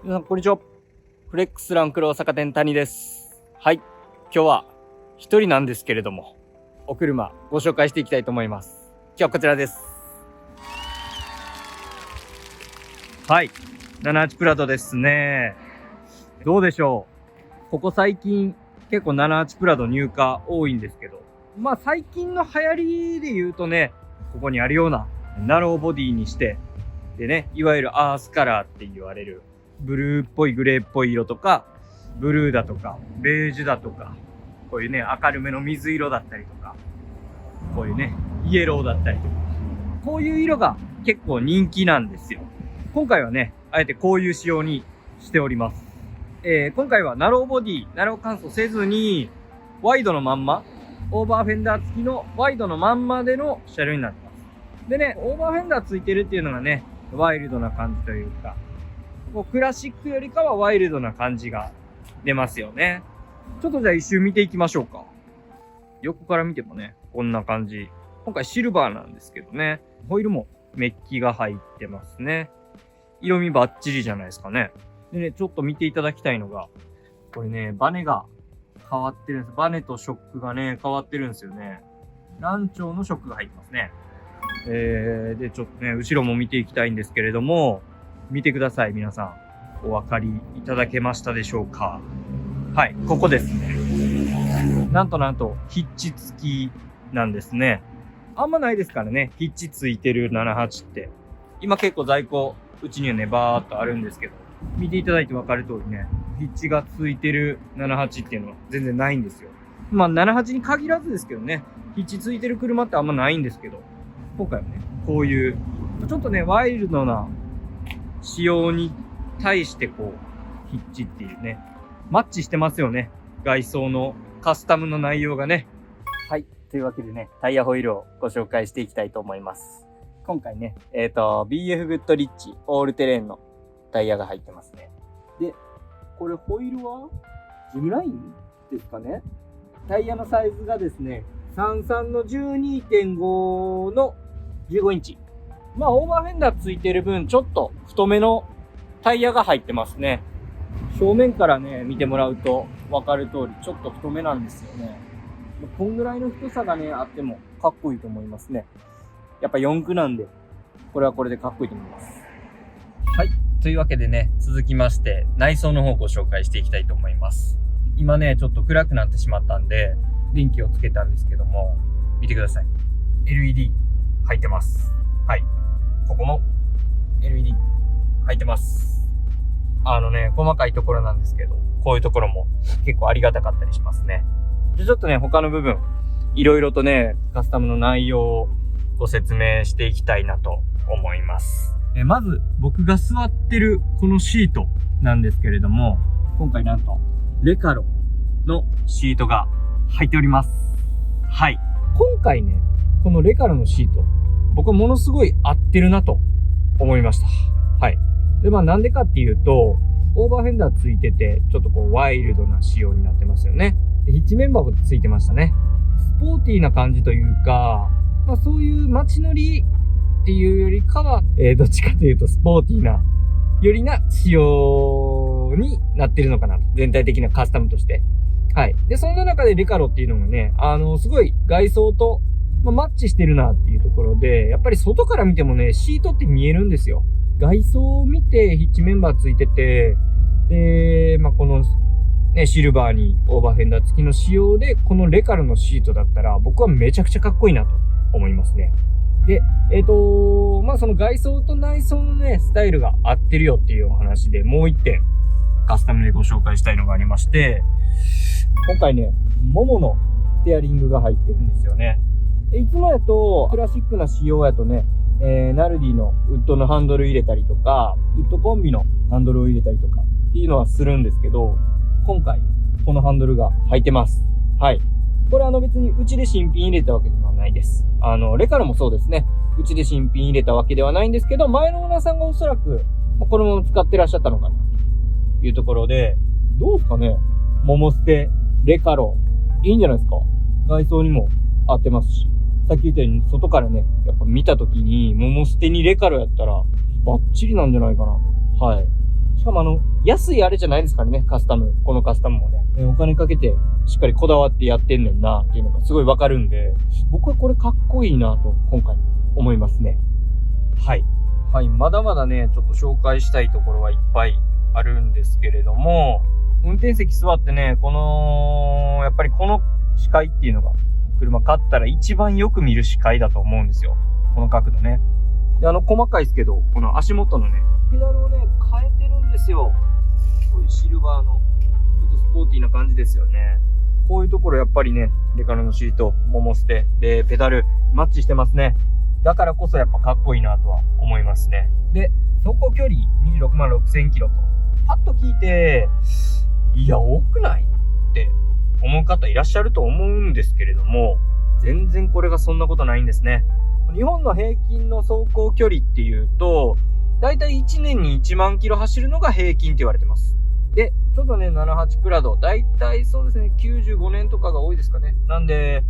皆さんこんにちは。フレックスランクロー坂店谷です。はい、今日は一人なんですけれども、お車ご紹介していきたいと思います。今日はこちらです。はい、78プラドですね。どうでしょう。ここ最近結構78プラド入荷多いんですけど、最近の流行りで言うとね、ここにあるようなナローボディにしてでね、いわゆるアースカラーって言われるブルーっぽいグレーっぽい色とか、ブルーだとかベージュだとか、こういうね明るめの水色だったりとか、こういうねイエローだったりとか、こういう色が結構人気なんですよ。今回はねあえてこういう仕様にしております。今回はナローボディ、ナロー乾燥せずにワイドのまんま、オーバーフェンダー付きのワイドのまんまでの車両になってます。でね、オーバーフェンダー付いてるっていうのがね、ワイルドな感じというか、こうクラシックよりかはワイルドな感じが出ますよね。ちょっとじゃあ一周見ていきましょうか。横から見てもね、こんな感じ。今回シルバーなんですけどね、ホイールもメッキが入ってますね。色味バッチリじゃないですかね。でね、ちょっと見ていただきたいのが、これね、バネが変わってるんです。バネとショックがね、変わってるんですよね。ランチョウのショックが入ってますね。で、ちょっとね、後ろも見ていきたいんですけれども、見てください、皆さん。お分かりいただけましたでしょうか。はい、ここですね。なんと、ヒッチ付きなんですね。あんまないですからね、ヒッチ付いてる78って。今結構在庫、うちにはね、バーっとあるんですけど、見ていただいて分かる通りね、ヒッチが付いてる78っていうのは全然ないんですよ。78に限らずですけどね、ヒッチ付いてる車ってあんまないんですけど、今回はね、こういう、ちょっとね、ワイルドな仕様に対してこう、ヒッチっていうね、マッチしてますよね。外装のカスタムの内容がね。はい。というわけでね、タイヤホイールをご紹介していきたいと思います。今回ね、BF グッドリッチオールテレーンのタイヤが入ってますね。で、これホイールはジムラインですかね。タイヤのサイズがですね、33の 12.5 の15インチ。オーバーフェンダーついてる分、ちょっと太めのタイヤが入ってますね。正面からね、見てもらうと分かる通り、ちょっと太めなんですよね。こんぐらいの太さがね、あってもかっこいいと思いますね。やっぱ4駆なんで、これはこれでかっこいいと思います。はい。というわけでね、続きまして、内装の方をご紹介していきたいと思います。今ね、ちょっと暗くなってしまったんで、電気をつけたんですけども、見てください。LED 入ってます。はい。ここも LED 入ってます。細かいところなんですけど、こういうところも結構ありがたかったりしますね。で、ちょっとね、他の部分、いろいろとね、カスタムの内容をご説明していきたいなと思います。まず、僕が座ってるこのシートなんですけれども、今回なんと、レカロのシートが入っております。はい。今回ね、このレカロのシート、僕はものすごい合ってるなと思いました。はい。で、なんでかっていうと、オーバーフェンダーついてて、ちょっとこうワイルドな仕様になってますよね。で、ヒッチメンバーもついてましたね。スポーティーな感じというか、そういう街乗りっていうよりかは、どっちかというとスポーティーな、よりな仕様になってるのかなと。全体的なカスタムとして。はい。で、そんな中でレカロっていうのがね、すごい外装と、マッチしてるなっていうところで、やっぱり外から見てもね、シートって見えるんですよ。外装を見てヒッチメンバーついてて、で、このね、シルバーにオーバーフェンダー付きの仕様で、このレカロのシートだったら、僕はめちゃくちゃかっこいいなと思いますね。で、その外装と内装のね、スタイルが合ってるよっていうお話で、もう一点、カスタムでご紹介したいのがありまして、今回ね、モモのステアリングが入ってるんですよね。いつもやと、クラシックな仕様やとね、ナルディのウッドのハンドル入れたりとか、ウッドコンビのハンドルを入れたりとかっていうのはするんですけど、今回、このハンドルが入ってます。はい。これ別にうちで新品入れたわけではないです。レカロもそうですね。うちで新品入れたわけではないんですけど、前のオーナーさんがおそらく、このまま使ってらっしゃったのかな、というところで、どうですかね？モモステ、レカロ、いいんじゃないですか？外装にも合ってますし。さっき言ったように、外からね、やっぱ見たときに、モモステにレカロやったら、バッチリなんじゃないかなと。はい。しかも安いあれじゃないですからね、カスタム。このカスタムもね。お金かけて、しっかりこだわってやってんねんな、っていうのがすごいわかるんで、僕はこれかっこいいなと、今回思いますね。はい。はい、まだまだね、ちょっと紹介したいところはいっぱいあるんですけれども、運転席座ってね、やっぱりこの視界っていうのが、車買ったら一番よく見る視界だと思うんですよ。この角度ね。で、細かいですけど、この足元のね、ペダルをね、変えてるんですよ。こういうシルバーの、ちょっとスポーティーな感じですよね。こういうところやっぱりね、デカノのシート、モモステ、で、ペダル、マッチしてますね。だからこそやっぱかっこいいなとは思いますね。で、走行距離26万6000キロと、パッと聞いて、いや、多くないって思う方いらっしゃると思うんですけれども、全然これがそんなことないんですね。日本の平均の走行距離っていうと、だいたい1年に1万キロ走るのが平均って言われてます。で、ちょっとね、78プラド、だいたいそうですね、95年とかが多いですかね。なんで、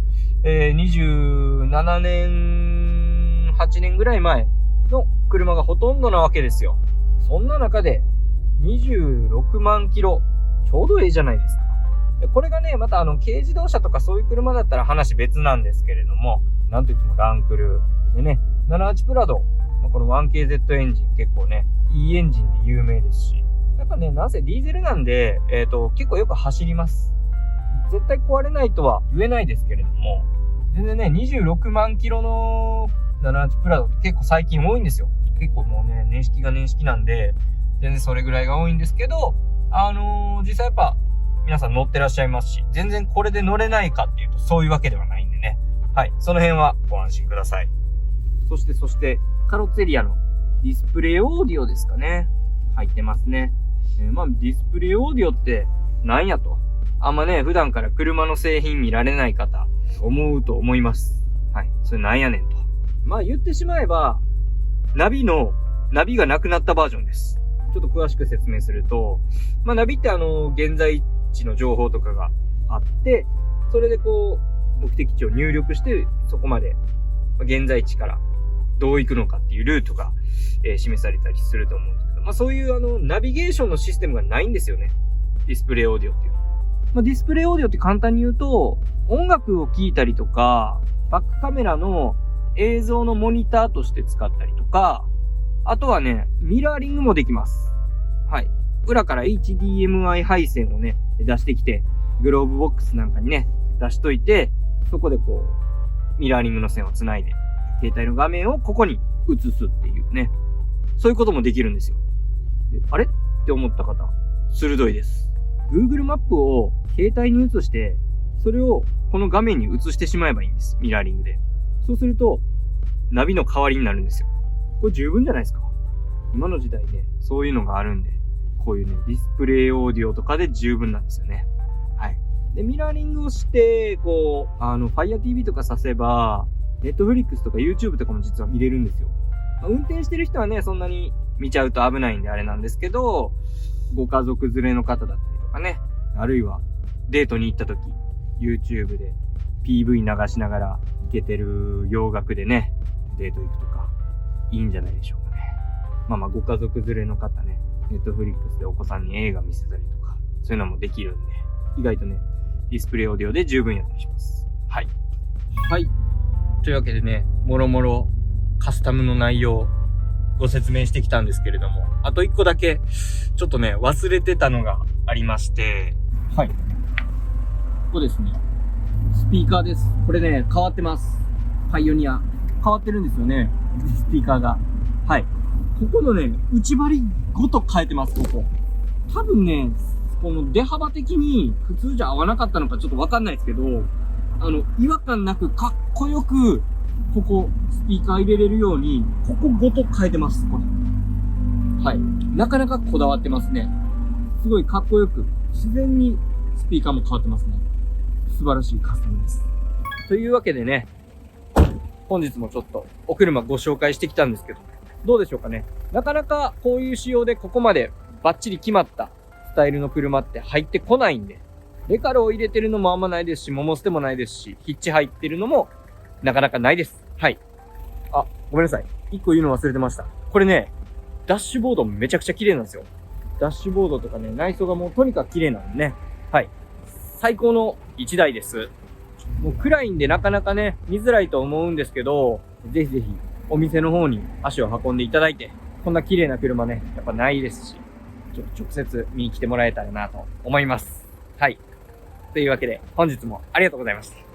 27年、8年ぐらい前の車がほとんどなわけですよ。そんな中で、26万キロ、ちょうどいいじゃないですか。これがね、また軽自動車とかそういう車だったら話別なんですけれども、なんといってもランクルでね、78プラド、この 1KZ エンジン結構ね、いいエンジンで有名ですし、やっぱね、なんせディーゼルなんで、結構よく走ります。絶対壊れないとは言えないですけれども、全然ね、26万キロの78プラドって結構最近多いんですよ。結構もうね、年式が年式なんで、全然それぐらいが多いんですけど、実際やっぱ、皆さん乗ってらっしゃいますし、全然これで乗れないかっていうとそういうわけではないんでね。はい。その辺はご安心ください。そして、カロッツェリアのディスプレイオーディオですかね。入ってますね。ディスプレイオーディオってなんやと。あんまね、普段から車の製品見られない方、思うと思います。はい。それなんやねんと。言ってしまえば、ナビがなくなったバージョンです。ちょっと詳しく説明すると、ナビって現在地の情報とかがあって、それで目的地を入力して、そこまで、現在地からどう行くのかっていうルートが、示されたりすると思うんですけど、そういうナビゲーションのシステムがないんですよね。ディスプレイオーディオっていう。ディスプレイオーディオって簡単に言うと、音楽を聴いたりとか、バックカメラの映像のモニターとして使ったりとか、あとはね、ミラーリングもできます。はい。裏から HDMI 配線をね、出してきて、グローブボックスなんかにね、出しといて、そこでミラーリングの線をつないで、携帯の画面をここに映すっていうね。そういうこともできるんですよ。で、あれって思った方、鋭いです。Google マップを携帯に映して、それをこの画面に映してしまえばいいんです。ミラーリングで。そうすると、ナビの代わりになるんですよ。これ十分じゃないですか。今の時代ね、そういうのがあるんで、こういうね、ディスプレイオーディオとかで十分なんですよね。はい。で、ミラーリングをして、Fire TV とかさせば、Netflix とか YouTube とかも実は見れるんですよ。運転してる人はね、そんなに見ちゃうと危ないんであれなんですけど、ご家族連れの方だったりとかね、あるいはデートに行った時、YouTube で PV 流しながらイケてる洋楽でね、デート行くとか、いいんじゃないでしょうかね。ご家族連れの方ね、Netflix でお子さんに映画見せたりとか、そういうのもできるんで、意外とね、ディスプレイオーディオで十分やったりします。はい。はい。というわけでね、もろもろカスタムの内容ご説明してきたんですけれども、あと一個だけちょっとね、忘れてたのがありまして、はい。ここですね。スピーカーです。これね、変わってます。パイオニア。変わってるんですよね。スピーカーが。はい。ここのね、内張りごと変えてます、ここ。多分ね、この出幅的に普通じゃ合わなかったのかちょっとわかんないですけど、違和感なくかっこよく、ここ、スピーカー入れれるように、ここごと変えてます、これ。はい。なかなかこだわってますね。すごいかっこよく、自然にスピーカーも変わってますね。素晴らしいカスタムです。というわけでね、本日もちょっとお車ご紹介してきたんですけど、どうでしょうかね。なかなかこういう仕様でここまでバッチリ決まったスタイルの車って入ってこないんで、レカロを入れてるのもあんまないですし、モモステもないですし、ヒッチ入ってるのもなかなかないです。はい。あ、ごめんなさい。一個言うの忘れてました。これね、ダッシュボードめちゃくちゃ綺麗なんですよ。ダッシュボードとかね、内装がもうとにかく綺麗なんでね。はい。最高の1台です。もう暗いんでなかなかね、見づらいと思うんですけど、ぜひぜひお店の方に足を運んでいただいて、こんな綺麗な車ね、やっぱないですし、ちょっと直接見に来てもらえたらなと思います。はい。というわけで、本日もありがとうございました。